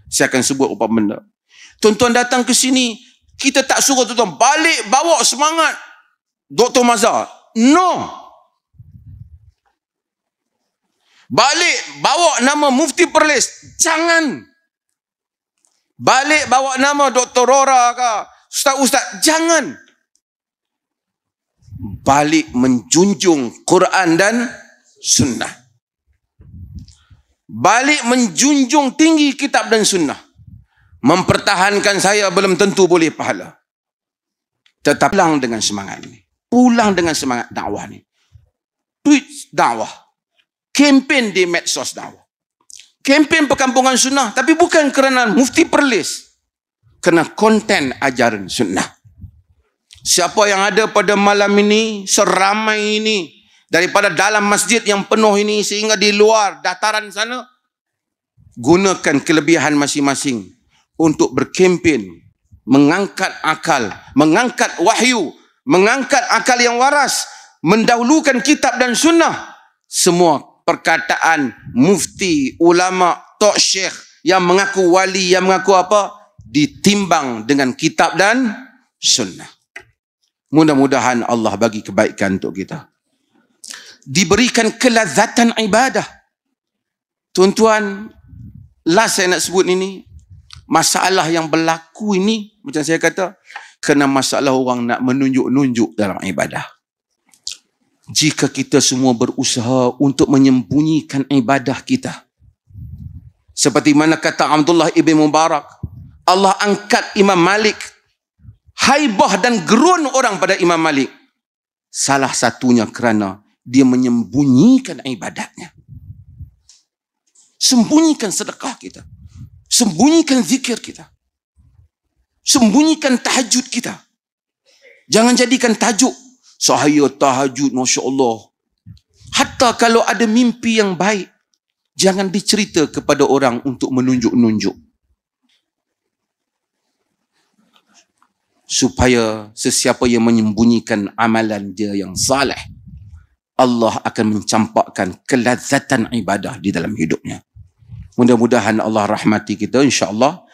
Saya akan sebut beberapa benda. Tuan-tuan datang ke sini, kita tak suruh tuan-tuan balik bawa semangat Dr. Mazhar. No. Balik bawa nama Mufti Perlis. Jangan. Balik bawa nama Dr. Rora ke ustaz-ustaz. Jangan. Balik menjunjung Quran dan Sunnah. Balik menjunjung tinggi kitab dan Sunnah. Mempertahankan saya belum tentu boleh pahala. Tetap pulang dengan semangat ni. Pulang dengan semangat dakwah ni. Tweet dakwah. Kempen di medsos dakwah. Kempen perkampungan Sunnah. Tapi bukan kerana Mufti Perlis. Kerana konten ajaran Sunnah. Siapa yang ada pada malam ini, seramai ini, daripada dalam masjid yang penuh ini sehingga di luar dataran sana, gunakan kelebihan masing-masing untuk berkempen, mengangkat akal, mengangkat wahyu, mengangkat akal yang waras, mendahulukan kitab dan Sunnah. Semua perkataan mufti, ulama, tok syekh yang mengaku wali, yang mengaku apa, ditimbang dengan kitab dan Sunnah. Mudah-mudahan Allah bagi kebaikan untuk kita. Diberikan kelazatan ibadah. Tuan-tuan, last saya nak sebut ini, masalah yang berlaku ini, macam saya kata, kena masalah orang nak menunjuk-nunjuk dalam ibadah. Jika kita semua berusaha untuk menyembunyikan ibadah kita, seperti mana kata Abdullah ibn Mubarak, Allah angkat Imam Malik, haibah dan gerun orang pada Imam Malik. Salah satunya kerana dia menyembunyikan ibadatnya. Sembunyikan sedekah kita. Sembunyikan zikir kita. Sembunyikan tahajud kita. Jangan jadikan tajuk, saya tahajud, Masya Allah. Hatta kalau ada mimpi yang baik, jangan dicerita kepada orang untuk menunjuk-nunjuk. Supaya sesiapa yang menyembunyikan amalan dia yang saleh, Allah akan mencampakkan kelazatan ibadah di dalam hidupnya. Mudah-mudahan Allah rahmati kita, insya-Allah.